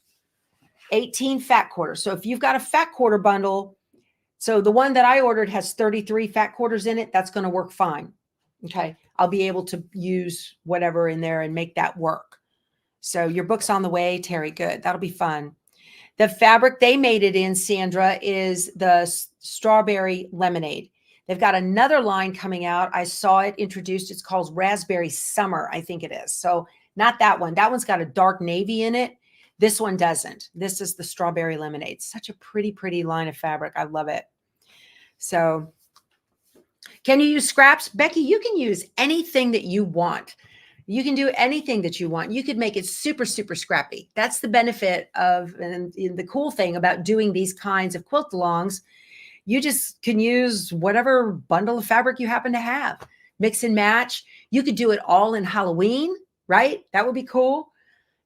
18 fat quarters. So if you've got a Fat Quarter bundle, so the one that I ordered has 33 fat quarters in it, that's going to work fine. Okay. I'll be able to use whatever in there and make that work. So your book's on the way, Terry. Good. That'll be fun. The fabric they made it in, Sandra, is the Strawberry Lemonade. They've got another line coming out. I saw it introduced. It's called Raspberry Summer, I think it is. So not that one. That one's got a dark navy in it. This one doesn't. This is the Strawberry Lemonade. Such a pretty, pretty line of fabric. I love it. So can you use scraps? Becky, you can use anything that you want. You can do anything that you want. You could make it super, super scrappy. That's the benefit of, and the cool thing about doing these kinds of quilt alongs. You just can use whatever bundle of fabric you happen to have. Mix and match. You could do it all in Halloween, right? That would be cool.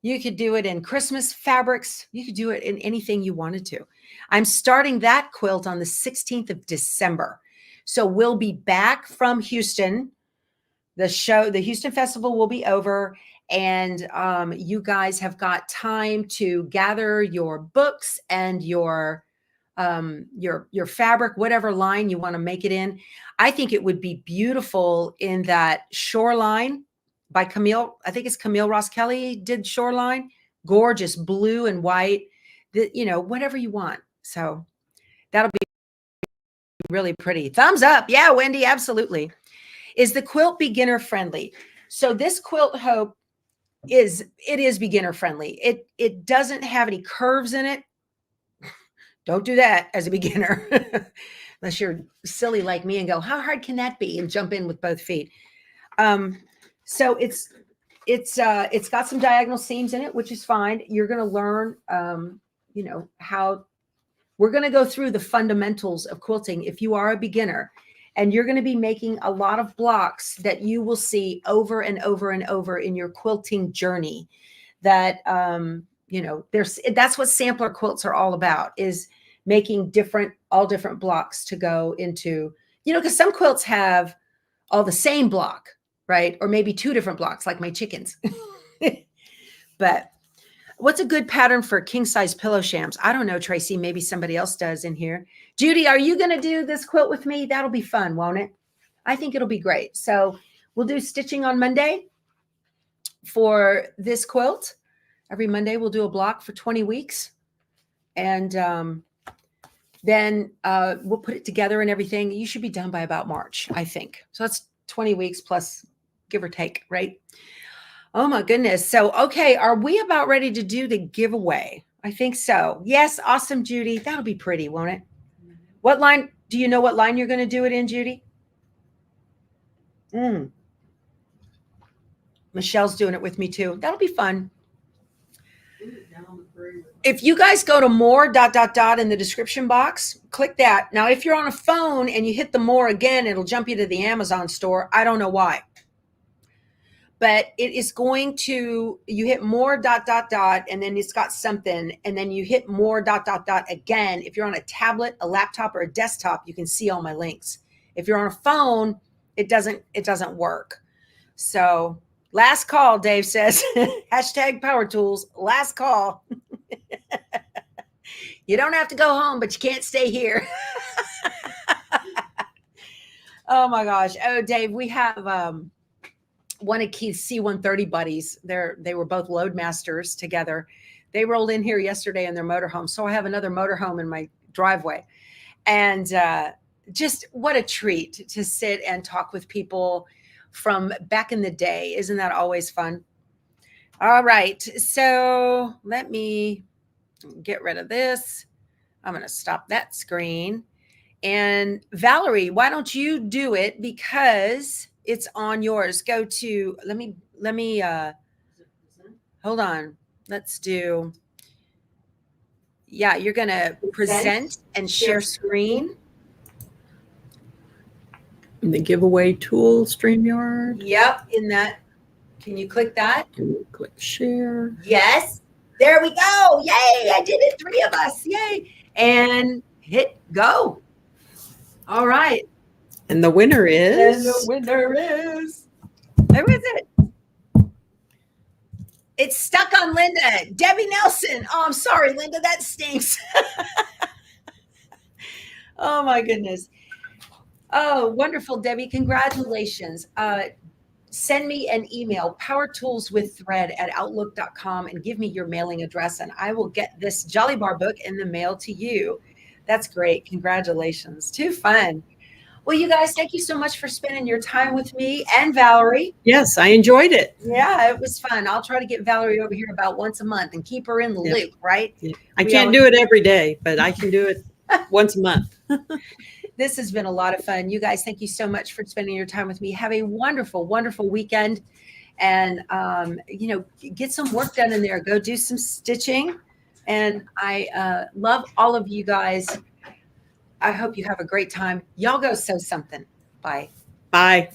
You could do it in Christmas fabrics. You could do it in anything you wanted to. I'm starting that quilt on the 16th of December. So we'll be back from Houston. The Houston Festival will be over, and you guys have got time to gather your books and your fabric, whatever line you want to make it in. I think it would be beautiful in that Shoreline by Camille. I think it's Camille Ross Kelly did Shoreline. Gorgeous blue and white, whatever you want. So that'll be really pretty. Thumbs up. Yeah, Wendy, absolutely. Is the quilt beginner friendly? So this quilt hope is beginner friendly. It doesn't have any curves in it. Don't do that as a beginner. Unless you're silly like me and go, how hard can that be? And jump in with both feet. So it's got some diagonal seams in it, which is fine. You're going to learn, how we're going to go through the fundamentals of quilting if you are a beginner, and you're going to be making a lot of blocks that you will see over and over and over in your quilting journey. That, that's what sampler quilts are all about, is making all different blocks to go into, because some quilts have all the same block, right? Or maybe two different blocks, like my chickens. But what's a good pattern for king size pillow shams? I don't know, Tracy. Maybe somebody else does in here. Judy, are you going to do this quilt with me? That'll be fun, won't it? I think it'll be great. So we'll do stitching on Monday for this quilt. Every Monday we'll do a block for 20 weeks. And then we'll put it together and everything. You should be done by about March, I think. So that's 20 weeks plus, give or take, right? Oh my goodness. So, okay, are we about ready to do the giveaway? I think so. Yes, awesome, Judy. That'll be pretty, won't it? What line, do you know what line you're going to do it in, Judy? Michelle's doing it with me too. That'll be fun. If you guys go to more ... in the description box, click that. Now, if you're on a phone and you hit the more again, it'll jump you to the Amazon store. I don't know why. But it is going to, you hit more ... and then it's got something, and then you hit more ... again. If you're on a tablet, a laptop, or a desktop, you can see all my links. If you're on a phone, it doesn't work. So last call, Dave says. Hashtag power tools, last call. You don't have to go home, but you can't stay here. Oh my gosh. Oh, Dave, we have one of Keith's C-130 buddies. They were both loadmasters together. They rolled in here yesterday in their motorhome. So I have another motorhome in my driveway. And just what a treat to sit and talk with people from back in the day. Isn't that always fun? All right. So let me get rid of this. I'm going to stop that screen. And Valerie, why don't you do it, because it's on yours. Go to, let me hold on. Let's do, yeah, you're going to present and share screen. In the giveaway tool, StreamYard. Yep, in that. Can you click that? Can you click share? Yes. There we go. Yay, I did it. 3 of us. Yay. And hit go. All right. And the winner is? Who is it? It's stuck on Linda. Debbie Nelson. Oh, I'm sorry, Linda. That stinks. Oh, my goodness. Oh, wonderful, Debbie. Congratulations. Send me an email, powertoolswiththread@outlook.com, and give me your mailing address, and I will get this Jolly Bar book in the mail to you. That's great. Congratulations. Too fun. Well, you guys, thank you so much for spending your time with me and Valerie. Yes, I enjoyed it. Yeah, it was fun. I'll try to get Valerie over here about once a month and keep her in the loop, right? Yeah. I can't do it every day, but I can do it once a month. This has been a lot of fun. You guys, thank you so much for spending your time with me. Have a wonderful, wonderful weekend. And, get some work done in there. Go do some stitching. And I love all of you guys. I hope you have a great time. Y'all go sew something. Bye. Bye.